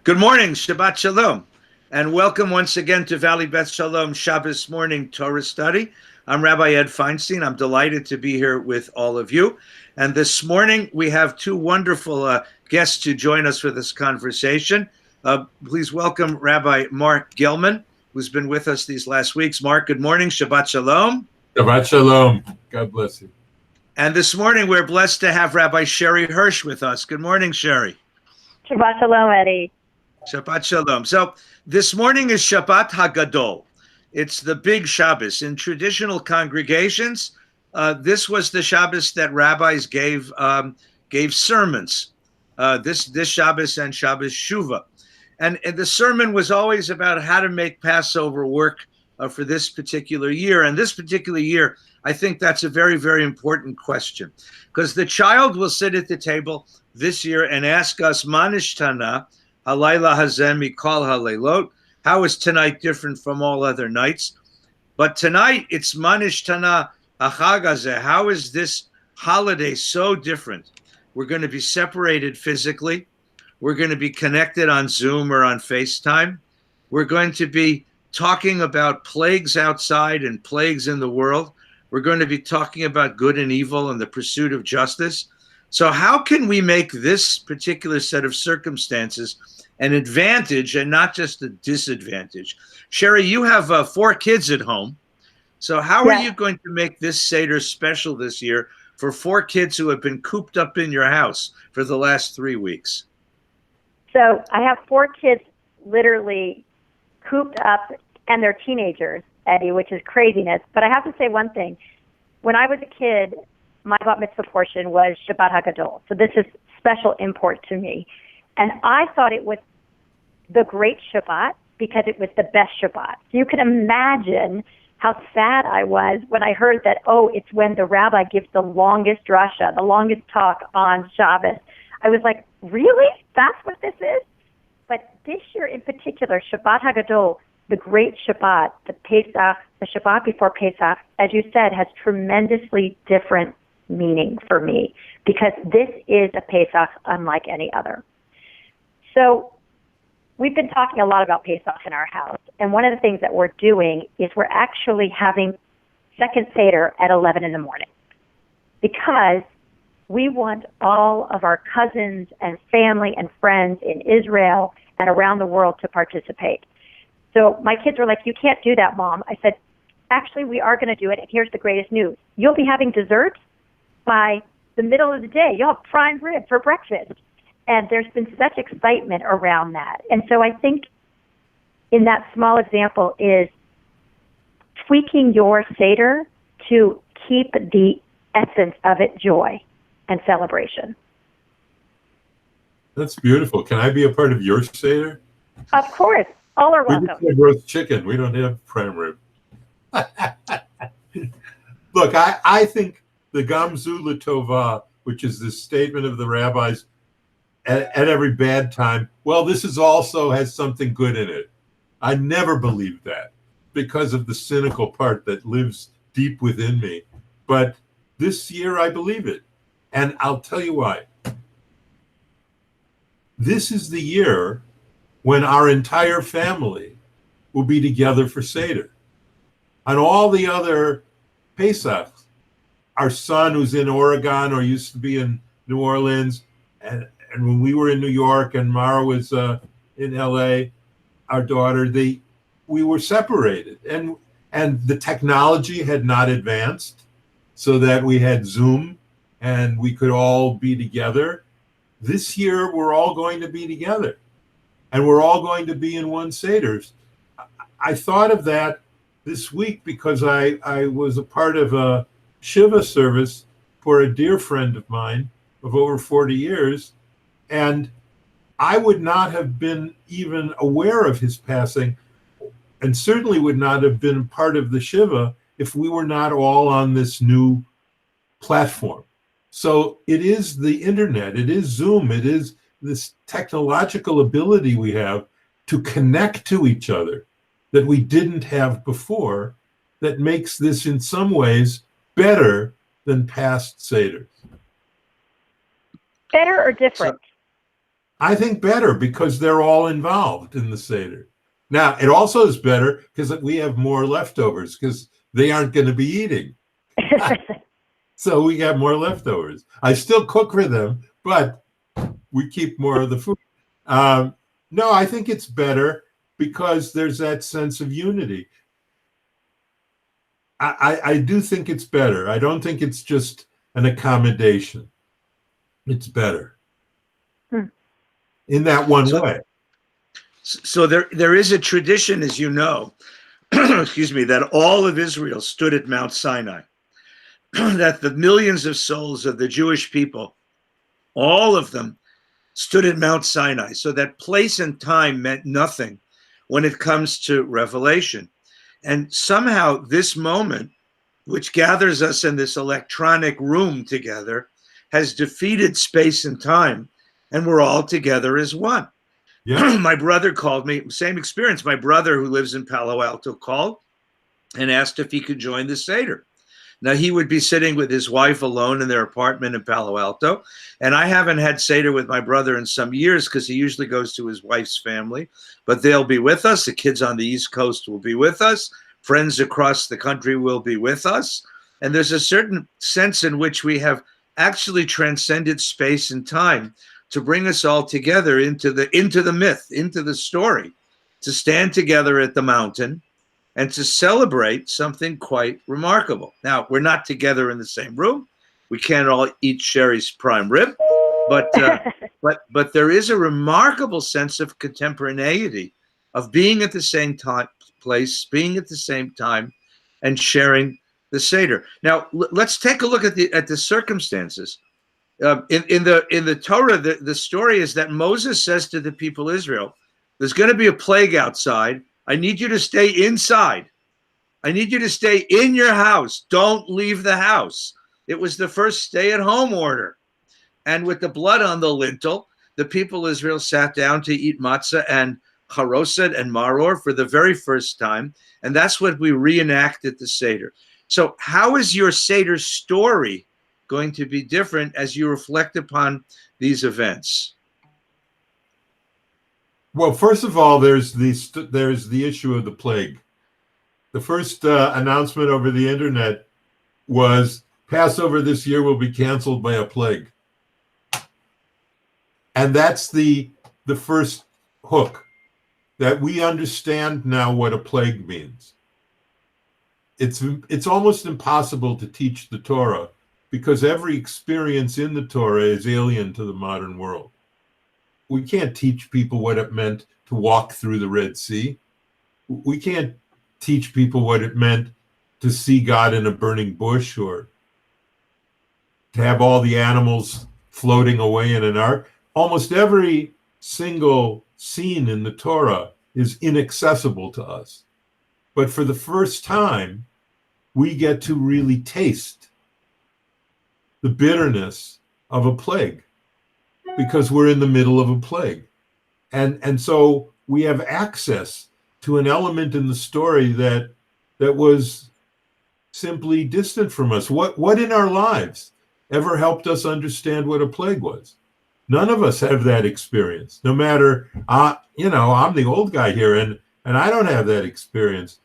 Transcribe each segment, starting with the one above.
Good morning, Shabbat Shalom, and welcome once again to Valley Beth Shalom Shabbos morning Torah study. I'm Rabbi Ed Feinstein. I'm delighted to be here with all of you. And this morning we have two wonderful guests to join us for this conversation. Please welcome Rabbi Marc Gellman, who's been with us these last weeks. Marc, good morning. Shabbat Shalom. Shabbat Shalom. God bless you. And this morning we're blessed to have Rabbi Sherre Hirsch with us. Good morning, Sherre. Shabbat Shalom, Eddie. Shabbat Shalom. So this morning is Shabbat HaGadol. It's the big Shabbos. In traditional congregations, this was the Shabbos that rabbis gave sermons. This Shabbos and Shabbos Shuvah. And the sermon was always about how to make Passover work for this particular year. And this particular year, I think that's a very, very important question. Because the child will sit at the table this year and ask us, Manishtana, Halayla hazeh mikol halaylot. How is tonight different from all other nights? But tonight it's Manishtana hachag hazeh. How is this holiday so different? We're going to be separated physically. We're going to be connected on Zoom or on FaceTime. We're going to be talking about plagues outside and plagues in the world. We're going to be talking about good and evil and the pursuit of justice. So how can we make this particular set of circumstances an advantage and not just a disadvantage? Sherre, you have 4 kids at home. So how are you going to make this Seder special this year for 4 kids who have been cooped up in your house for the last 3 weeks? So I have 4 kids literally cooped up, and they're teenagers, Eddie, which is craziness. But I have to say one thing. When I was a kid, my bat mitzvah portion was Shabbat HaGadol. So this is special import to me. And I thought it was the Great Shabbat because it was the best Shabbat. So you can imagine how sad I was when I heard that, it's when the rabbi gives the longest drasha, the longest talk on Shabbos. I was like, really? That's what this is? But this year in particular, Shabbat HaGadol, the Great Shabbat, the Pesach, the Shabbat before Pesach, as you said, has tremendously different meaning for me because this is a Pesach unlike any other. So we've been talking a lot about Pesach in our house, and one of the things that we're doing is we're actually having second Seder at 11 in the morning because we want all of our cousins and family and friends in Israel and around the world to participate. So my kids were like, you can't do that, Mom. I said, actually, we are going to do it, and here's the greatest news. You'll be having dessert by the middle of the day. You'll have prime rib for breakfast. And there's been such excitement around that. And so I think in that small example is tweaking your Seder to keep the essence of it joy and celebration. That's beautiful. Can I be a part of your Seder? Of course. All are welcome. We just have roast chicken. We don't have prime rib. Look, I think the Gamzu L'Tova, which is this statement of the rabbis at every bad time, this is also has something good in it. I never believed that because of the cynical part that lives deep within me. But this year I believe it. And I'll tell you why. This is the year when our entire family will be together for Seder. On all the other Pesach, our son who's in Oregon or used to be in New Orleans, and when we were in New York and Mara was in LA, our daughter, we were separated. And the technology had not advanced so that we had Zoom and we could all be together. This year, we're all going to be together. And we're all going to be in one Seder. I thought of that this week because I was a part of a Shiva service for a dear friend of mine of over 40 years. And I would not have been even aware of his passing and certainly would not have been part of the Shiva if we were not all on this new platform. So it is the internet, it is Zoom, it is this technological ability we have to connect to each other that we didn't have before that makes this in some ways better than past Seders. Better or different? I think better because they're all involved in the Seder. Now, it also is better because we have more leftovers because they aren't going to be eating. So we got more leftovers. I still cook for them, but we keep more of the food. No, I think it's better because there's that sense of unity. I do think it's better. I don't think it's just an accommodation. It's better in that one way. So there is a tradition, as you know, excuse me, that all of Israel stood at Mount Sinai, that the millions of souls of the Jewish people, all of them, stood at Mount Sinai. So that place and time meant nothing when it comes to revelation. And somehow this moment, which gathers us in this electronic room together, has defeated space and time, and we're all together as one. Yeah. My brother called me, same experience. My brother, who lives in Palo Alto, called and asked if he could join the Seder. Now, he would be sitting with his wife alone in their apartment in Palo Alto. And I haven't had Seder with my brother in some years because he usually goes to his wife's family. But they'll be with us. The kids on the East Coast will be with us. Friends across the country will be with us. And there's a certain sense in which we have actually transcended space and time to bring us all together into the myth, into the story, to stand together at the mountain and to celebrate something quite remarkable. Now, we're not together in the same room. We can't all eat Sherry's prime rib, but there is a remarkable sense of contemporaneity, of being at the same place, being at the same time, and sharing the Seder. Now, let's take a look at the circumstances. In the Torah, the story is that Moses says to the people of Israel, "There's going to be a plague outside. I need you to stay inside. I need you to stay in your house. Don't leave the house." It was the first stay-at-home order. And with the blood on the lintel, the people of Israel sat down to eat matzah and charosed and maror for the very first time. And that's what we reenact at the Seder. So how is your Seder story going to be different as you reflect upon these events? Well, first of all, there's the issue of the plague. The first announcement over the internet was Passover this year will be canceled by a plague. And that's the first hook, that we understand now what a plague means. It's almost impossible to teach the Torah because every experience in the Torah is alien to the modern world. We can't teach people what it meant to walk through the Red Sea. We can't teach people what it meant to see God in a burning bush or to have all the animals floating away in an ark. Almost every single scene in the Torah is inaccessible to us. But for the first time, we get to really taste the bitterness of a plague, because we're in the middle of a plague. And so we have access to an element in the story that was simply distant from us. What in our lives ever helped us understand what a plague was? None of us have that experience. No matter, I'm the old guy here, and I don't have that experience.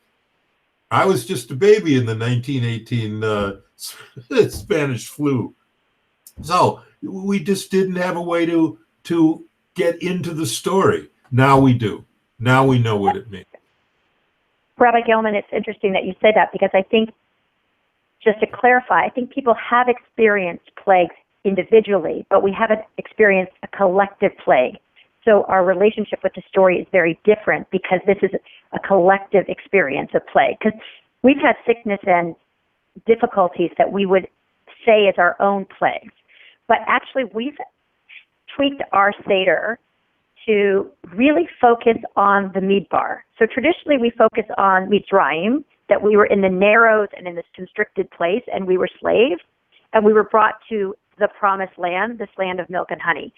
I was just a baby in the 1918 Spanish flu. So we just didn't have a way to get into the story. Now we do. Now we know what it means. Rabbi Gellman, it's interesting that you say that, because I think, just to clarify, I think people have experienced plagues individually, but we haven't experienced a collective plague. So our relationship with the story is very different because this is a collective experience of plague. Because we've had sickness and difficulties that we would say is our own plagues. But actually, we've tweaked our Seder to really focus on the Midbar. So traditionally, we focus on Mitzrayim, that we were in the narrows and in this constricted place, and we were slaves, and we were brought to the promised land, this land of milk and honey.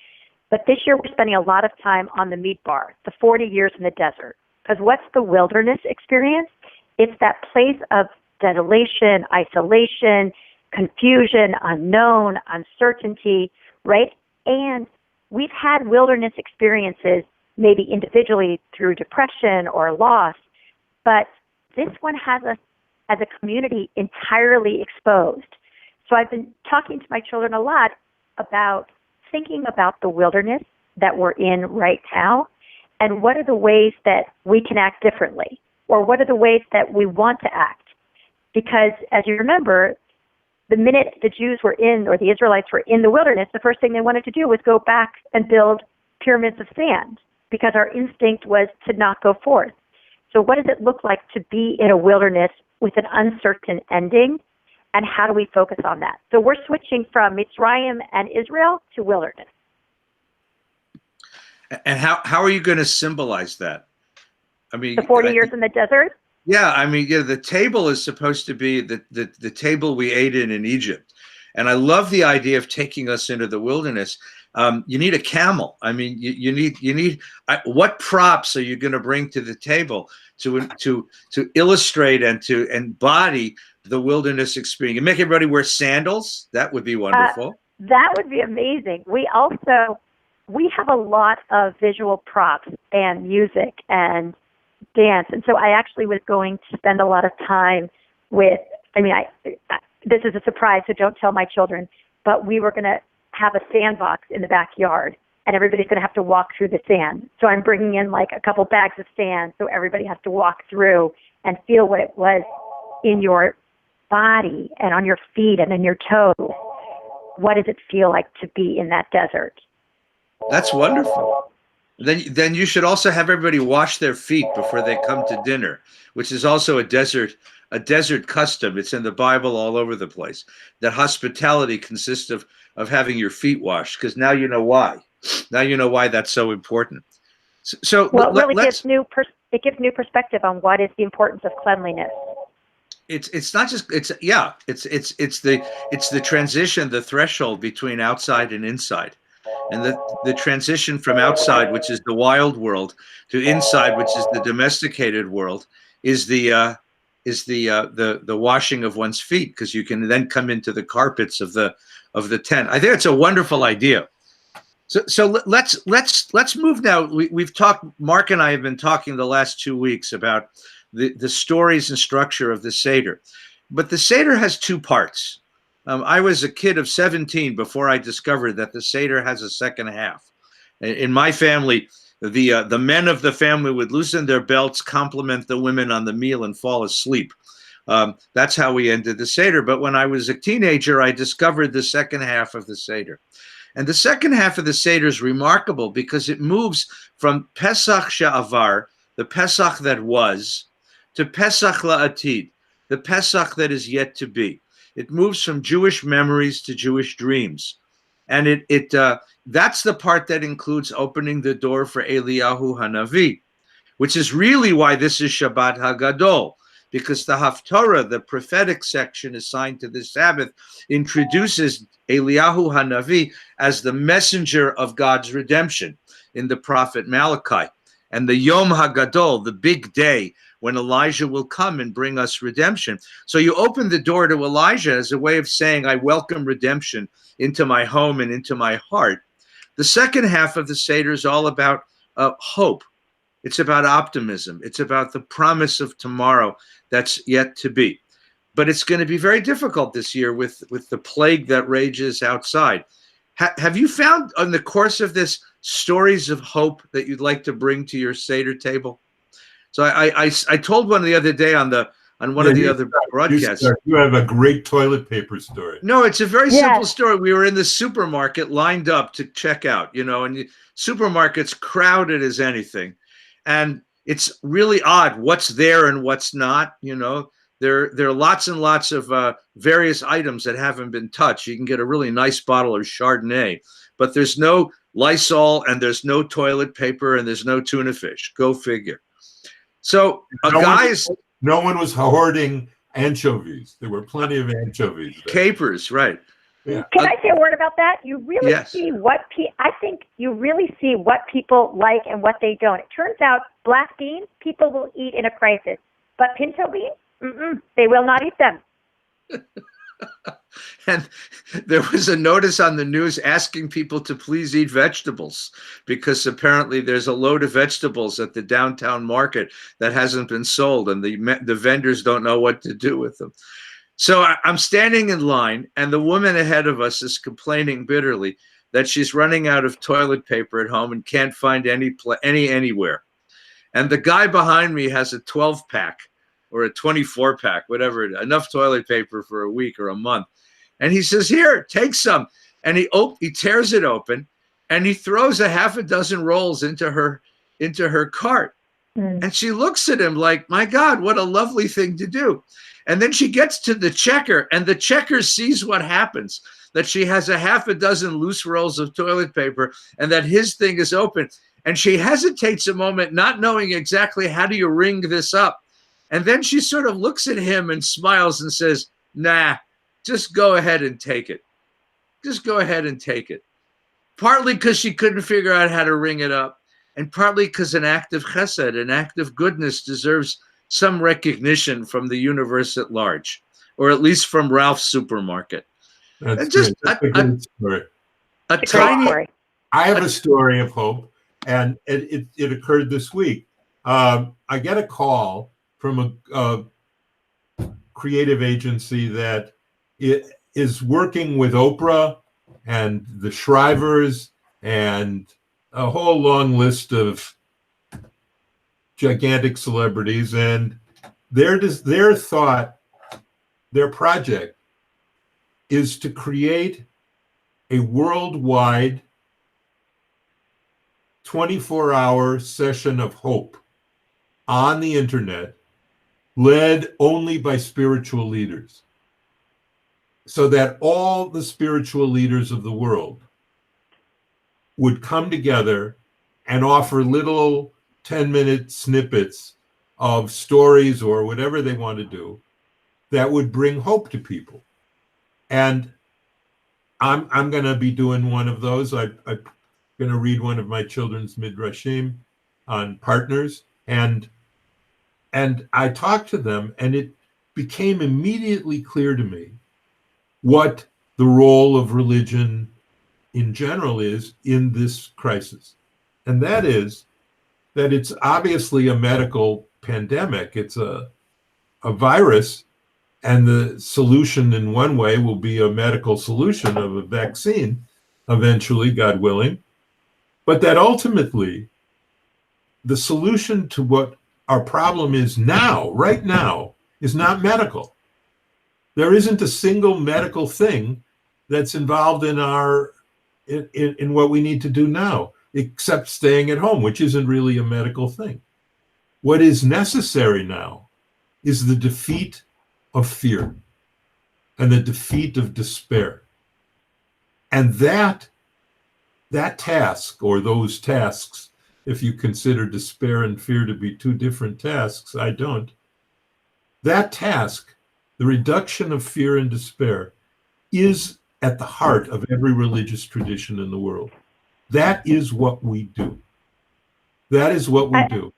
But this year, we're spending a lot of time on the Midbar, the 40 years in the desert. Because what's the wilderness experience? It's that place of desolation, isolation, confusion, unknown, uncertainty, right? And we've had wilderness experiences, maybe individually through depression or loss, but this one has us as a community entirely exposed. So I've been talking to my children a lot about thinking about the wilderness that we're in right now, and what are the ways that we can act differently, or what are the ways that we want to act. Because as you remember, the minute the Jews were in, or the Israelites were in the wilderness, the first thing they wanted to do was go back and build pyramids of sand, because our instinct was to not go forth. So what does it look like to be in a wilderness with an uncertain ending, and how do we focus on that? So we're switching from Mitzrayim and Israel to wilderness. And how are you going to symbolize that? I mean, The 40 years in the desert? Yeah, I mean, the table is supposed to be the table we ate in Egypt. And I love the idea of taking us into the wilderness. You need a camel. I mean, you need what props are you going to bring to the table to illustrate and to embody the wilderness experience? You make everybody wear sandals. That would be wonderful. That would be amazing. We have a lot of visual props and music and dance. And so I actually was going to spend a lot of time with, this is a surprise, so don't tell my children, but we were going to have a sandbox in the backyard, and everybody's going to have to walk through the sand. So I'm bringing in like a couple bags of sand, so everybody has to walk through and feel what it was in your body and on your feet and in your toes. What does it feel like to be in that desert? That's wonderful. Then you should also have everybody wash their feet before they come to dinner, which is also a desert custom. It's in the Bible all over the place. That hospitality consists of having your feet washed, because now you know why. Now you know why that's so important. So well, it really gives new perspective on what is the importance of cleanliness. It's not just it's the transition, the threshold between outside and inside. And the transition from outside, which is the wild world, to inside, which is the domesticated world, is the washing of one's feet, because you can then come into the carpets of the tent. I think it's a wonderful idea. So let's move now. We've talked. Marc and I have been talking the last 2 weeks about the stories and structure of the Seder, but the Seder has two parts. I was a kid of 17 before I discovered that the Seder has a second half. In my family, the men of the family would loosen their belts, compliment the women on the meal, and fall asleep. That's how we ended the Seder. But when I was a teenager, I discovered the second half of the Seder. And the second half of the Seder is remarkable because it moves from Pesach Sha'avar, the Pesach that was, to Pesach La'atid, the Pesach that is yet to be. It moves from Jewish memories to Jewish dreams. And that's the part that includes opening the door for Eliyahu Hanavi, which is really why this is Shabbat HaGadol, because the Haftorah, the prophetic section assigned to the Sabbath, introduces Eliyahu Hanavi as the messenger of God's redemption in the prophet Malachi. And the Yom HaGadol, the big day, when Elijah will come and bring us redemption. So you open the door to Elijah as a way of saying, I welcome redemption into my home and into my heart. The second half of the Seder is all about hope. It's about optimism. It's about the promise of tomorrow that's yet to be. But it's going to be very difficult this year with the plague that rages outside. Have you found on the course of this stories of hope that you'd like to bring to your Seder table? So I told one the other day on one of the other broadcasts. You have a great toilet paper story. No, it's a very simple story. We were in the supermarket lined up to check out, and the supermarket's crowded as anything. And it's really odd what's there and what's not. There are lots and lots of various items that haven't been touched. You can get a really nice bottle of Chardonnay, but there's no Lysol and there's no toilet paper and there's no tuna fish. Go figure. So no one was hoarding anchovies. There were plenty of anchovies. Capers, right? Yeah. Can I say a word about that? You really see I think you really see what people like and what they don't. It turns out black beans people will eat in a crisis, but pinto beans, they will not eat them. And there was a notice on the news asking people to please eat vegetables, because apparently there's a load of vegetables at the downtown market that hasn't been sold, and the vendors don't know what to do with them. So I'm standing in line, and the woman ahead of us is complaining bitterly that she's running out of toilet paper at home and can't find anywhere. And the guy behind me has a 12-pack or a 24-pack, whatever, enough toilet paper for a week or a month. And he says, "Here, take some." And he tears it open, and he throws a half a dozen rolls into her cart. And she looks at him like, "My God, what a lovely thing to do." And then she gets to the checker, and the checker sees what happens, that she has a half a dozen loose rolls of toilet paper and that his thing is open. And she hesitates a moment, not knowing exactly how do you ring this up. And then she sort of looks at him and smiles and says, "Nah, just go ahead and take it. Just go ahead and take it." Partly because she couldn't figure out how to ring it up, and partly because an act of chesed, an act of goodness, deserves some recognition from the universe at large, or at least from Ralph's supermarket. That's just a good story. A tiny. I have a story of hope, and it occurred this week. I get a call from a creative agency that is working with Oprah and the Shrivers and a whole long list of gigantic celebrities, and their project is to create a worldwide 24-hour session of hope on the internet, led only by spiritual leaders, so that all the spiritual leaders of the world would come together and offer little 10-minute snippets of stories or whatever they want to do that would bring hope to people. And I'm going to be doing one of those. I'm going to read one of my children's midrashim on partners, and I talked to them, and it became immediately clear to me what the role of religion in general is in this crisis. And that is that it's obviously a medical pandemic. It's a virus, and the solution in one way will be a medical solution of a vaccine eventually, God willing. But that ultimately, the solution to what our problem is now, right now, is not medical. There isn't a single medical thing that's involved in in what we need to do now, except staying at home, which isn't really a medical thing. What is necessary now is the defeat of fear and the defeat of despair. And that task, or those tasks, if you consider despair and fear to be two different tasks, I don't. That task, the reduction of fear and despair, is at the heart of every religious tradition in the world. That is what we do. That is what we do.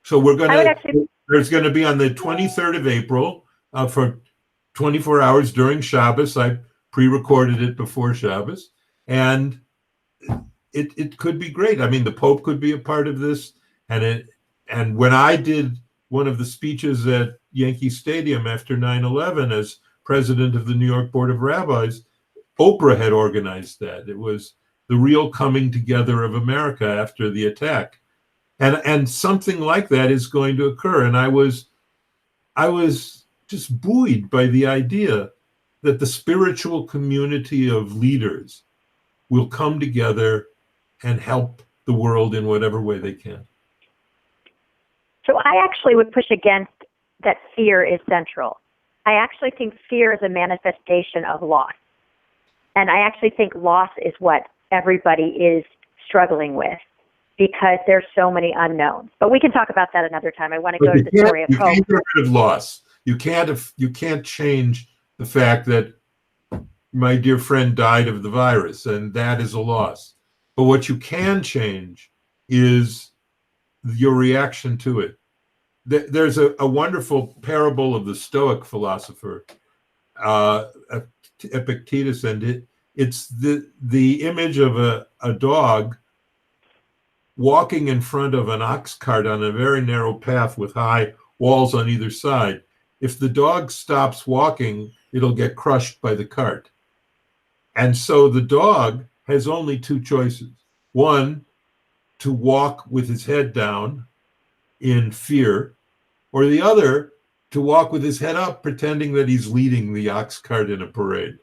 So there's going to be on the 23rd of April for 24 hours during Shabbos. I pre-recorded it before Shabbos, and it could be great. I mean, the Pope could be a part of this, and when I did one of the speeches at Yankee Stadium after 9/11 as president of the New York Board of Rabbis, Oprah had organized that. It was the real coming together of America after the attack, and something like that is going to occur. And I was just buoyed by the idea that the spiritual community of leaders will come together and help the world in whatever way they can. So I actually would push against that fear is central. I actually think fear is a manifestation of loss. And I actually think loss is what everybody is struggling with, because there's so many unknowns. But we can talk about that another time. I want to go to the story of hope. You can't get rid of loss. You can't change the fact that my dear friend died of the virus, and that is a loss. But what you can change is your reaction to it. There's a wonderful parable of the Stoic philosopher Epictetus, and it's the image of a dog walking in front of an ox cart on a very narrow path with high walls on either side. If the dog stops walking, it'll get crushed by the cart. And so the dog has only two choices. One, to walk with his head down in fear, or the other, to walk with his head up, pretending that he's leading the ox cart in a parade.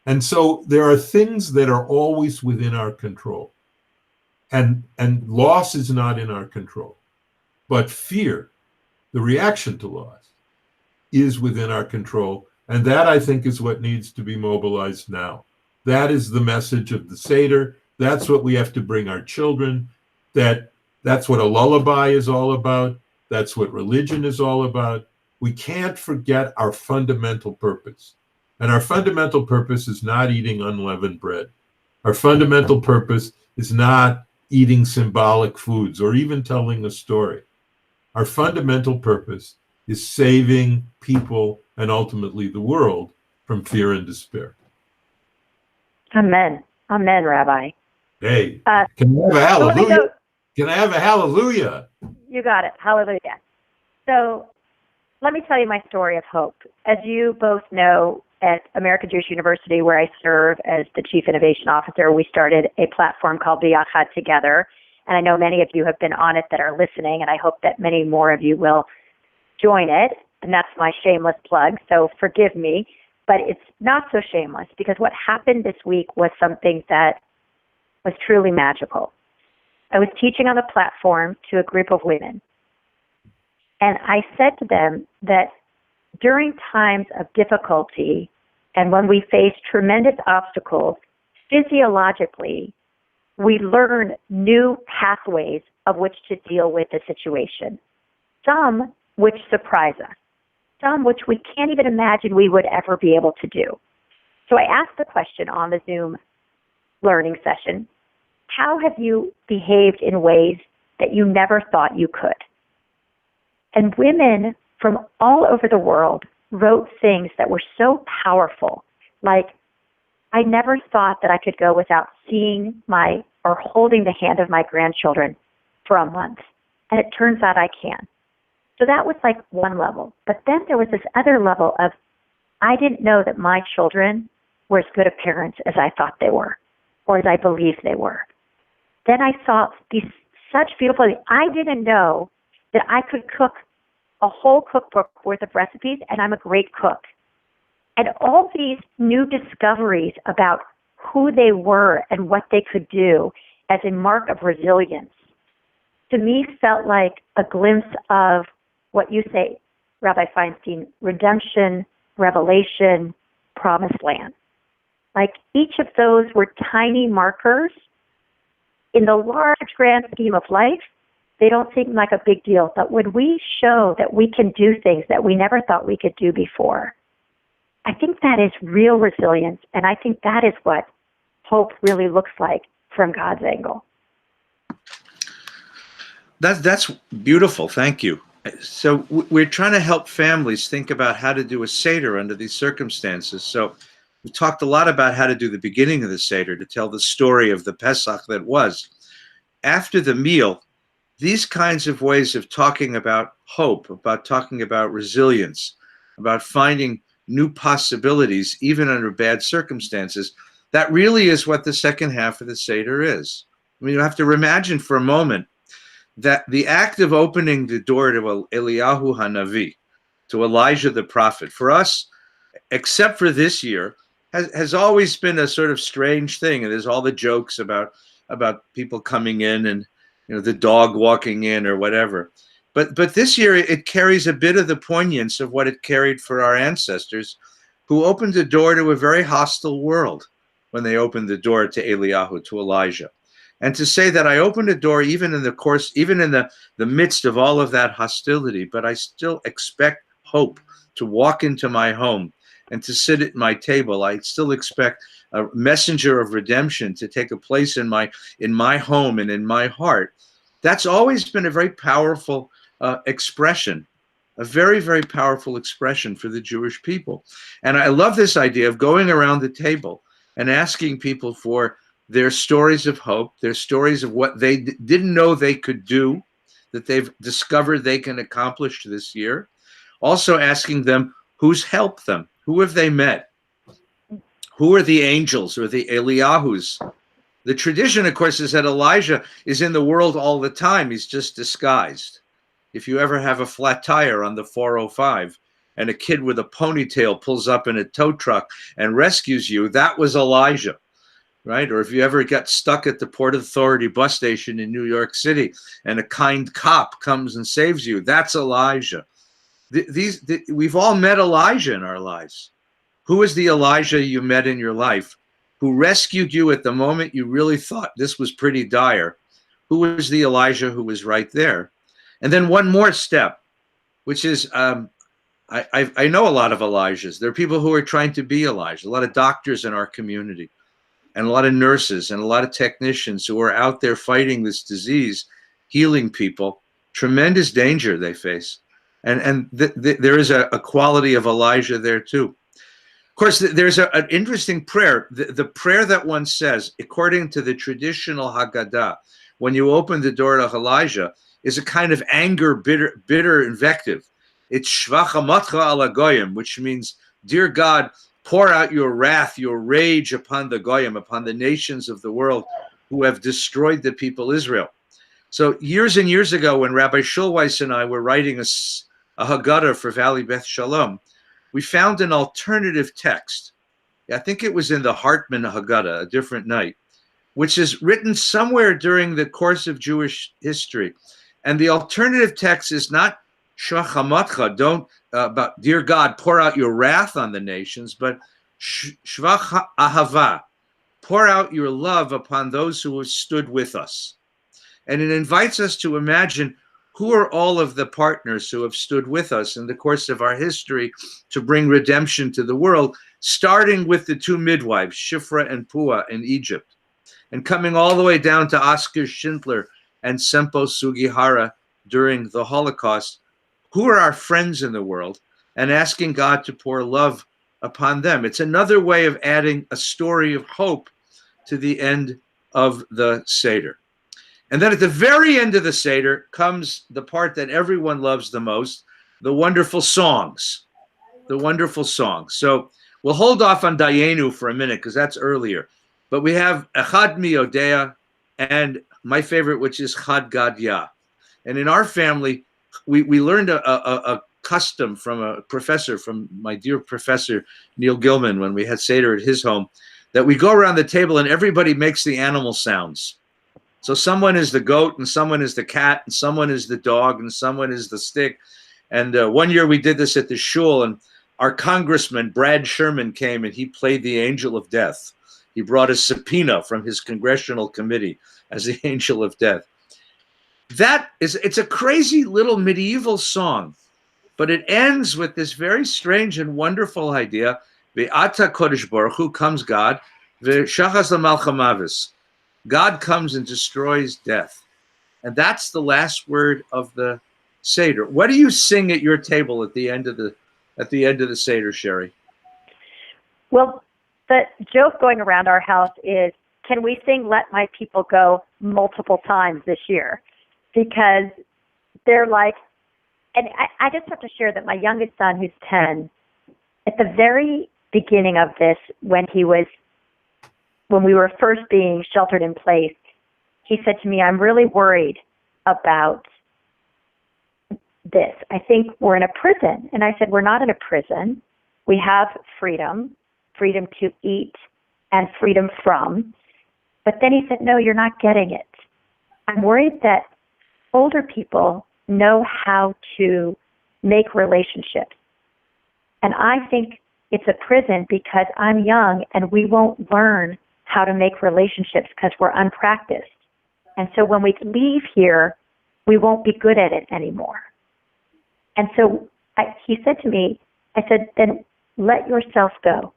And so there are things that are always within our control. And loss is not in our control. But fear, the reaction to loss, is within our control. And that, I think, is what needs to be mobilized now. That is the message of the Seder. That's what we have to bring our children. That's what a lullaby is all about. That's what religion is all about. We can't forget our fundamental purpose. And our fundamental purpose is not eating unleavened bread. Our fundamental purpose is not eating symbolic foods or even telling a story. Our fundamental purpose is saving people and ultimately the world from fear and despair. Amen. Amen, Rabbi. Hey, can I have a hallelujah? Can I have a hallelujah? You got it. Hallelujah. So let me tell you my story of hope. As you both know, at American Jewish University, where I serve as the Chief Innovation Officer, we started a platform called B'Yachad Together. And I know many of you have been on it that are listening, and I hope that many more of you will join it. And that's my shameless plug, so forgive me. But it's not so shameless, because what happened this week was something that was truly magical. I was teaching on the platform to a group of women. And I said to them that during times of difficulty and when we face tremendous obstacles, physiologically, we learn new pathways of which to deal with the situation. Some which surprise us, some which we can't even imagine we would ever be able to do. So I asked the question on the Zoom learning session, how have you behaved in ways that you never thought you could? And women from all over the world wrote things that were so powerful, like, I never thought that I could go without seeing or holding the hand of my grandchildren for a month. And it turns out I can. So that was like one level. But then there was this other level of, I didn't know that my children were as good of parents as I thought they were, or as I believed they were. Then I saw these such beautiful things. I didn't know that I could cook a whole cookbook worth of recipes, and I'm a great cook. And all these new discoveries about who they were and what they could do as a mark of resilience, to me felt like a glimpse of what you say, Rabbi Feinstein, redemption, revelation, promised land. Like each of those were tiny markers. In the large grand scheme of life, they don't seem like a big deal. But when we show that we can do things that we never thought we could do before, I think that is real resilience. And I think that is what hope really looks like from God's angle. That's beautiful. Thank you. So we're trying to help families think about how to do a Seder under these circumstances. So we talked a lot about how to do the beginning of the Seder, to tell the story of the Pesach that was. After the meal, these kinds of ways of talking about hope, about talking about resilience, about finding new possibilities, even under bad circumstances, that really is what the second half of the Seder is. I mean, you have to imagine for a moment that the act of opening the door to Eliyahu Hanavi, to Elijah the prophet, for us, except for this year, has always been a sort of strange thing. And there's all the jokes about people coming in and, you know, the dog walking in or whatever. But this year it carries a bit of the poignance of what it carried for our ancestors, who opened the door to a very hostile world when they opened the door to Eliyahu, to Elijah. And to say that I opened a door even in the midst of all of that hostility, but I still expect hope to walk into my home and to sit at my table. I still expect a messenger of redemption to take a place in my home and in my heart. That's always been a very powerful expression a very, very powerful expression for the Jewish people. And I love this idea of going around the table and asking people for their stories of hope, their stories of what they didn't know they could do, that they've discovered they can accomplish this year. Also asking them who's helped them, who have they met, who are the angels or the Eliahus. The tradition, of course, is that Elijah is in the world all the time. He's just disguised. If you ever have a flat tire on the 405 and a kid with a ponytail pulls up in a tow truck and rescues you, that was Elijah, right? Or if you ever got stuck at the Port Authority bus station in New York City and a kind cop comes and saves you, that's Elijah. We've all met Elijah in our lives. Who is the Elijah you met in your life who rescued you at the moment you really thought this was pretty dire? Who was the Elijah who was right there? And then one more step, which is, I know a lot of Elijahs. There are people who are trying to be Elijah, a lot of doctors in our community, and a lot of nurses and a lot of technicians who are out there fighting this disease, healing people. Tremendous danger they face. And there is a quality of Elijah there too. Of course, there's an interesting prayer. The prayer that one says, according to the traditional Haggadah, when you open the door to Elijah, is a kind of anger, bitter invective. It's Shvachamatcha ala Goyim, which means, dear God, pour out your wrath, your rage upon the Goyim, upon the nations of the world who have destroyed the people Israel. So years and years ago, when Rabbi Schulweis and I were writing a Haggadah for Valley Beth Shalom, we found an alternative text. I think it was in the Hartman Haggadah, A Different Night, which is written somewhere during the course of Jewish history. And the alternative text is not Shvachamatcha, don't, but dear God, pour out your wrath on the nations, but Shvach Ahava, pour out your love upon those who have stood with us. And it invites us to imagine who are all of the partners who have stood with us in the course of our history to bring redemption to the world, starting with the two midwives, Shifra and Pua in Egypt, and coming all the way down to Oskar Schindler and Sempo Sugihara during the Holocaust, who are our friends in the world, and asking God to pour love upon them. It's another way of adding a story of hope to the end of the Seder. And then at the very end of the Seder comes the part that everyone loves the most, the wonderful songs. The wonderful songs. So we'll hold off on Dayenu for a minute because that's earlier. But we have Echad Mi Yodea and my favorite, which is Chad Gadya. And in our family, we learned a custom from a professor, from my dear professor, Neil Gellman, when we had Seder at his home, that we go around the table and everybody makes the animal sounds. So someone is the goat, and someone is the cat, and someone is the dog, and someone is the stick. And one year we did this at the shul, and our congressman, Brad Sherman, came, and he played the angel of death. He brought a subpoena from his congressional committee as the angel of death. It's a crazy little medieval song, but it ends with this very strange and wonderful idea. Ve'ata Kodesh Baruch Hu, comes God, ve'shachas l'malcha mavis. God comes and destroys death. And that's the last word of the Seder. What do you sing at your table at the end of the Seder, Sherry? Well, the joke going around our house is, can we sing Let My People Go multiple times this year? Because they're like, and I just have to share that my youngest son, who's 10, at the very beginning of this, when we were first being sheltered in place, he said to me, I'm really worried about this. I think we're in a prison. And I said, we're not in a prison. We have freedom to eat and freedom from. But then he said, no, you're not getting it. I'm worried that older people know how to make relationships. And I think it's a prison because I'm young and we won't learn how to make relationships because we're unpracticed. And so when we leave here, we won't be good at it anymore. And so he said to me, I said, then let yourself go.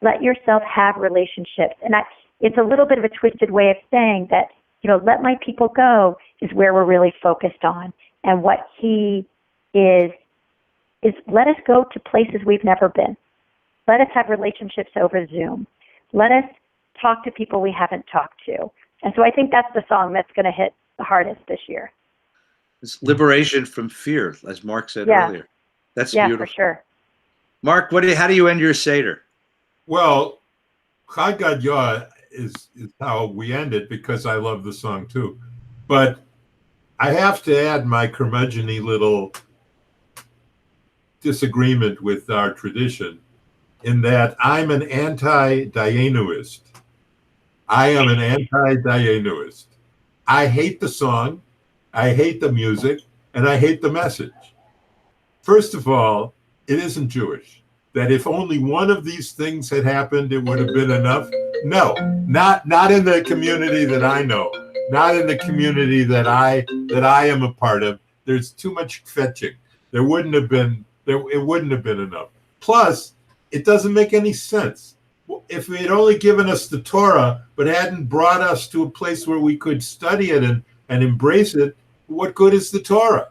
Let yourself have relationships. And it's a little bit of a twisted way of saying that, let my people go is where we're really focused on. And what he is is let us go to places we've never been. Let us have relationships over Zoom. Let us talk to people we haven't talked to. And so I think that's the song that's going to hit the hardest this year. It's liberation from fear, as Marc said earlier. That's beautiful. For sure. Marc, how do you end your Seder? Well, Chag Gadya is how we end it because I love the song too. But I have to add my curmudgeon-y little disagreement with our tradition in that I'm an anti-Dayanuist. I am an anti-Dayanuist. I hate the song, I hate the music, and I hate the message. First of all, it isn't Jewish. That if only one of these things had happened, it would have been enough. No, not in the community that I know, not in the community that I am a part of. There's too much fetching. It wouldn't have been enough. Plus, it doesn't make any sense. If we had only given us the Torah, but hadn't brought us to a place where we could study it and embrace it, what good is the Torah?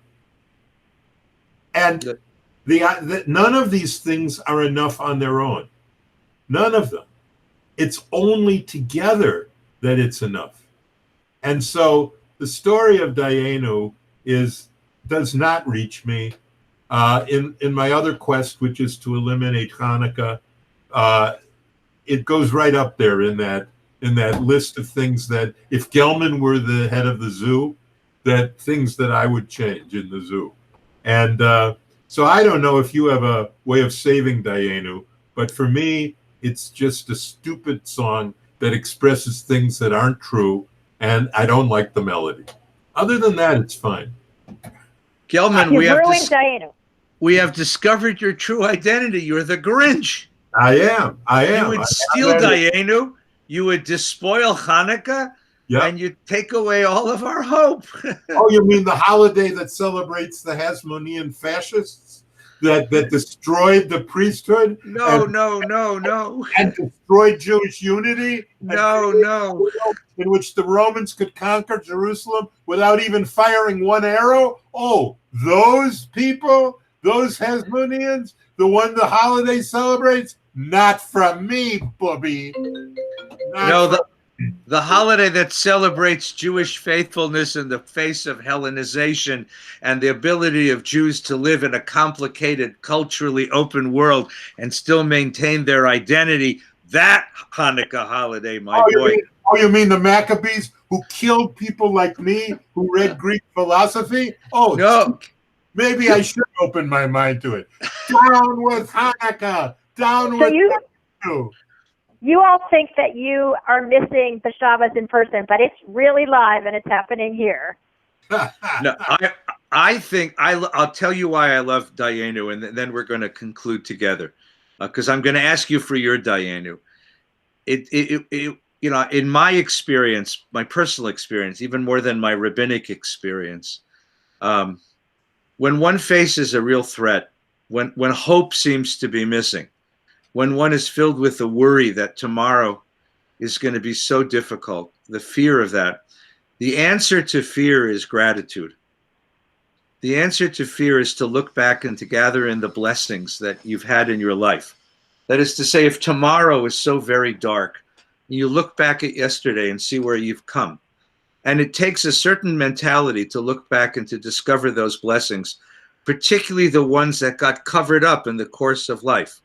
And none of these things are enough on their own. None of them. It's only together that it's enough. And so the story of Dayenu does not reach me. In my other quest, which is to eliminate Hanukkah, it goes right up there in that list of things that if Gellman were the head of the zoo, that things that I would change in the zoo. And so I don't know if you have a way of saving Dayenu, but for me, it's just a stupid song that expresses things that aren't true, and I don't like the melody. Other than that, it's fine. Gellman, we have discovered your true identity. You're the Grinch. I am. You would steal Dayenu, you would despoil Hanukkah, and you'd take away all of our hope. Oh, you mean the holiday that celebrates the Hasmonean fascists that destroyed the priesthood? No. And destroyed Jewish unity? No. In which the Romans could conquer Jerusalem without even firing one arrow? Oh, those people, those Hasmoneans, the one the holiday celebrates? Not from me, Bobby. The holiday that celebrates Jewish faithfulness in the face of Hellenization and the ability of Jews to live in a complicated, culturally open world and still maintain their identity. That Hanukkah holiday, my boy. You mean the Maccabees who killed people like me who read Greek philosophy? Oh, no. Maybe I should open my mind to it. Down with Hanukkah. Down with you. You all think that you are missing the Shabbos in person, but it's really live and it's happening here. No, I think I'll tell you why I love Dayenu, and then we're going to conclude together, because I'm going to ask you for your Dayenu. In my experience, my personal experience, even more than my rabbinic experience, when one faces a real threat, when hope seems to be missing, when one is filled with the worry that tomorrow is going to be so difficult, the fear of that, the answer to fear is gratitude. The answer to fear is to look back and to gather in the blessings that you've had in your life. That is to say, if tomorrow is so very dark, you look back at yesterday and see where you've come. And it takes a certain mentality to look back and to discover those blessings, particularly the ones that got covered up in the course of life.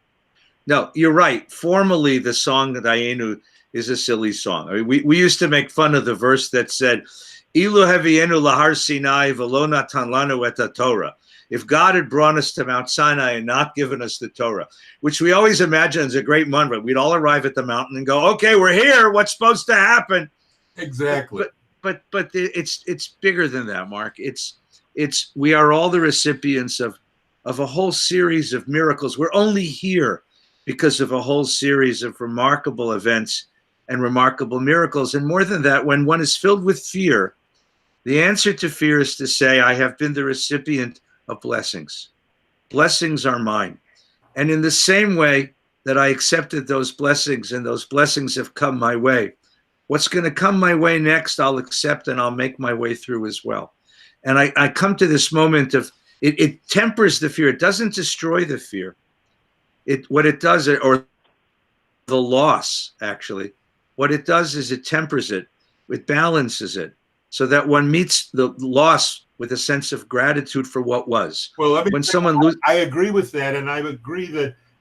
No, you're right. Formally, the song Dayenu is a silly song. I mean, we used to make fun of the verse that said, Ilu hevienu lahar Sinai v'lo natan lanu et Torah. If God had brought us to Mount Sinai and not given us the Torah, which we always imagine is a great mantra. We'd all arrive at the mountain and go, okay, we're here. What's supposed to happen? Exactly. But it's bigger than that, Marc. We are all the recipients of a whole series of miracles. We're only here because of a whole series of remarkable events and remarkable miracles. And more than that, when one is filled with fear, the answer to fear is to say, I have been the recipient of blessings. Blessings are mine. And in the same way that I accepted those blessings and those blessings have come my way, what's going to come my way next, I'll accept and I'll make my way through as well. And I come to this moment of It tempers the fear. It doesn't destroy the fear. What it does, or the loss, actually, what it does is it tempers it. It balances it so that one meets the loss with a sense of gratitude for what was. Well, when someone loses, I agree with that, and I agree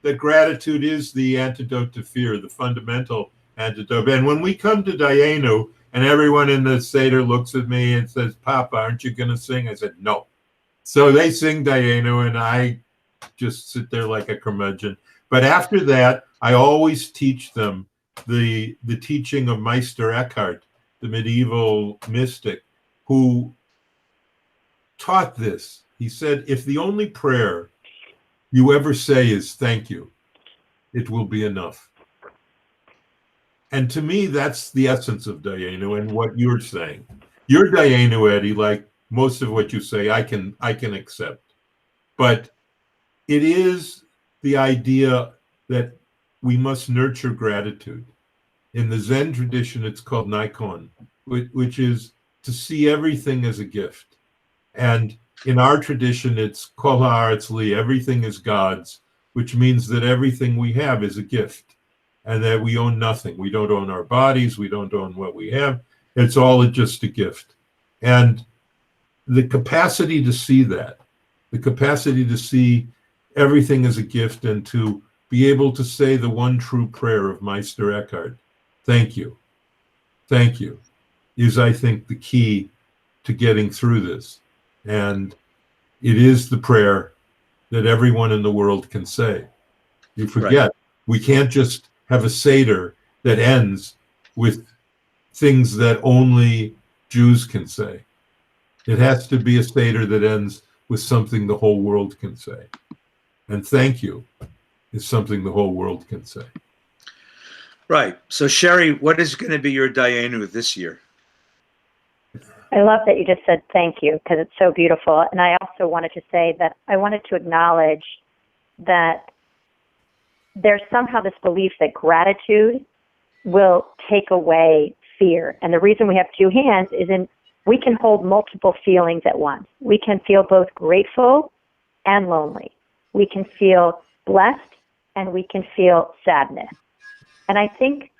that gratitude is the antidote to fear, the fundamental antidote. And when we come to Dayenu, and everyone in the Seder looks at me and says, "Papa, aren't you going to sing?" I said, "No." So they sing Dayenu, and I just sit there like a curmudgeon. But after that, I always teach them the teaching of Meister Eckhart, the medieval mystic, who taught this. He said, if the only prayer you ever say is thank you, it will be enough. And to me, that's the essence of Dayenu and what you're saying. Your Dayenu, Eddie, like most of what you say, I can accept. But it is the idea that we must nurture gratitude. In the Zen tradition, it's called Nikon, which is to see everything as a gift. And in our tradition, it's Kol ha'aretz li, everything is God's, which means that everything we have is a gift and that we own nothing. We don't own our bodies. We don't own what we have. It's all just a gift. And the capacity to see that, the capacity to see everything as a gift and to be able to say the one true prayer of Meister Eckhart, thank you, is, I think, the key to getting through this. And it is the prayer that everyone in the world can say. You forget, we can't just have a Seder that ends with things that only Jews can say. It has to be a Seder that ends with something the whole world can say. And thank you is something the whole world can say. Right. So, Sherry, what is going to be your Dayenu this year? I love that you just said thank you, because it's so beautiful. And I also wanted to say that I wanted to acknowledge that there's somehow this belief that gratitude will take away fear. And the reason we have two hands is we can hold multiple feelings at once. We can feel both grateful and lonely. We can feel blessed and we can feel sadness. And I think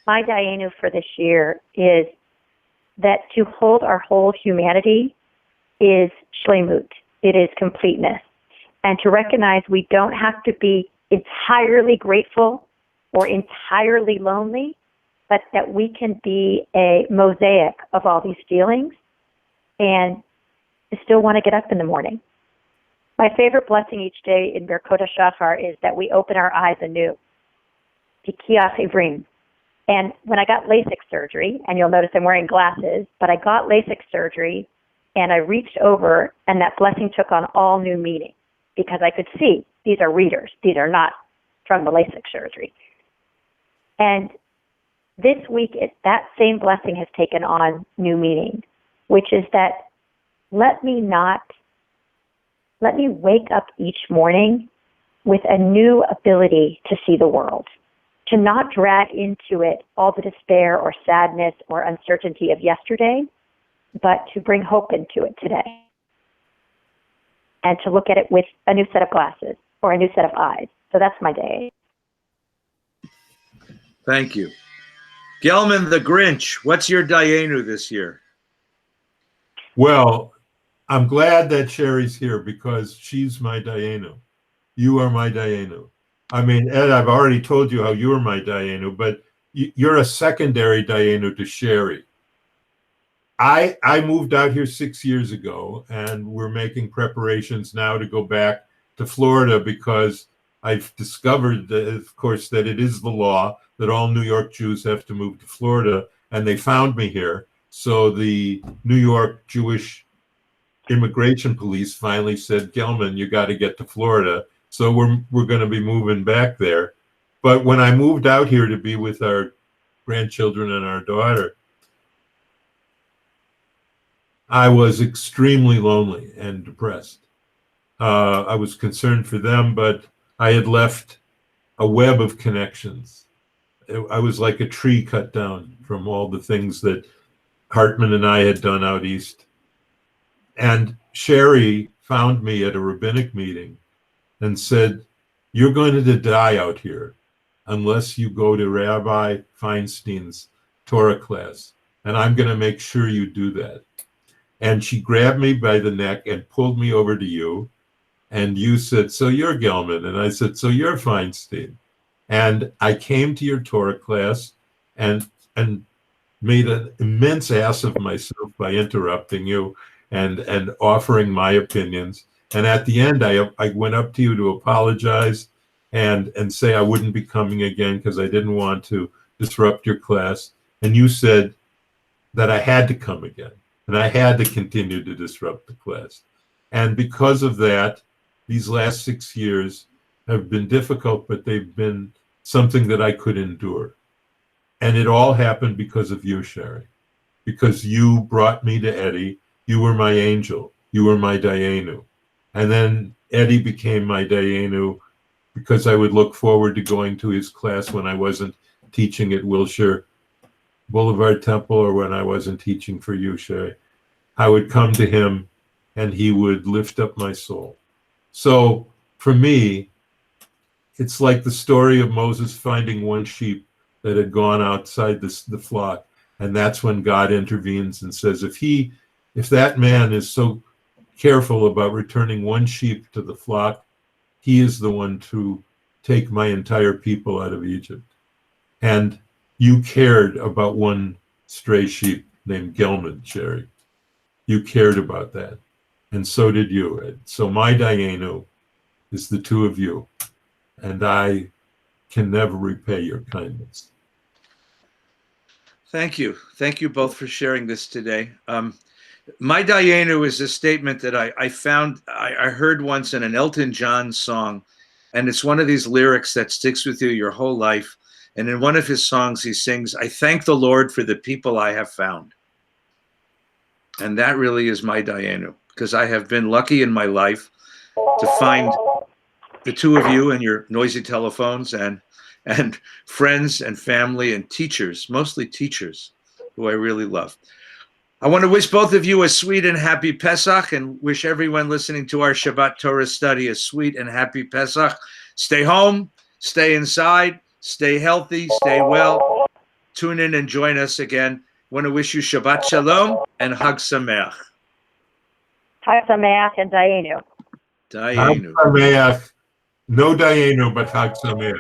my Dayenu for this year is that to hold our whole humanity is shlemut. It is completeness. And to recognize we don't have to be entirely grateful or entirely lonely, but that we can be a mosaic of all these feelings and still want to get up in the morning. My favorite blessing each day in Birkot HaShachar is that we open our eyes anew. Pikiach Ivrim. And when I got LASIK surgery, and you'll notice I'm wearing glasses, but I got LASIK surgery and I reached over and that blessing took on all new meaning because I could see these are readers. These are not from the LASIK surgery. And this week, that same blessing has taken on new meaning, which is that let me wake up each morning with a new ability to see the world, to not drag into it all the despair or sadness or uncertainty of yesterday, but to bring hope into it today and to look at it with a new set of glasses or a new set of eyes. So that's my day. Thank you. Gellman the Grinch, what's your Dayenu this year? Well, I'm glad that Sherry's here because she's my Dayenu. You are my Dayenu. I mean, Ed, I've already told you how you're my Dayenu, but you're a secondary Dayenu to Sherry. I moved out here 6 years ago, and we're making preparations now to go back to Florida because I've discovered, that, of course, that it is the law that all New York Jews have to move to Florida, and they found me here. So the New York Jewish Immigration Police finally said, Gellman, you got to get to Florida. So we're going to be moving back there. But when I moved out here to be with our grandchildren and our daughter, I was extremely lonely and depressed. I was concerned for them, but I had left a web of connections. I was like a tree cut down from all the things that Hartman and I had done out east. And Sherry found me at a rabbinic meeting and said, "You're going to die out here unless you go to Rabbi Feinstein's Torah class, and I'm going to make sure you do that." And she grabbed me by the neck and pulled me over to you. And you said, "So you're Gellman." And I said, "So you're Feinstein." And I came to your Torah class and made an immense ass of myself by interrupting you and offering my opinions. And at the end, I went up to you to apologize and say I wouldn't be coming again because I didn't want to disrupt your class. And you said that I had to come again and I had to continue to disrupt the class. And because of that, these last 6 years have been difficult, but they've been something that I could endure. And it all happened because of you, Sherre, because you brought me to Eddie. You were my angel. You were my Dayenu. And then Eddie became my Dayenu because I would look forward to going to his class when I wasn't teaching at Wilshire Boulevard Temple or when I wasn't teaching for you, Sherre. I would come to him and he would lift up my soul. So for me, it's like the story of Moses finding one sheep that had gone outside the flock. And that's when God intervenes and says, if that man is so careful about returning one sheep to the flock, he is the one to take my entire people out of Egypt. And you cared about one stray sheep named Gellman, Sherre. You cared about that. And so did you, Ed. So my Dayenu is the two of you. And I can never repay your kindness. Thank you. Thank you both for sharing this today. My Dayenu is a statement that I heard once in an Elton John song, and it's one of these lyrics that sticks with you your whole life. And in one of his songs, he sings, "I thank the Lord for the people I have found." And that really is my Dayenu, because I have been lucky in my life to find the two of you and your noisy telephones and friends and family and teachers, mostly teachers, who I really love. I want to wish both of you a sweet and happy Pesach and wish everyone listening to our Shabbat Torah study a sweet and happy Pesach. Stay home, stay inside, stay healthy, stay well. Tune in and join us again. I want to wish you Shabbat Shalom and Hag Sameach. Hag Sameach and Dayenu. Dayenu. Hag Sameach. No Dayenu, but Hag Sameach.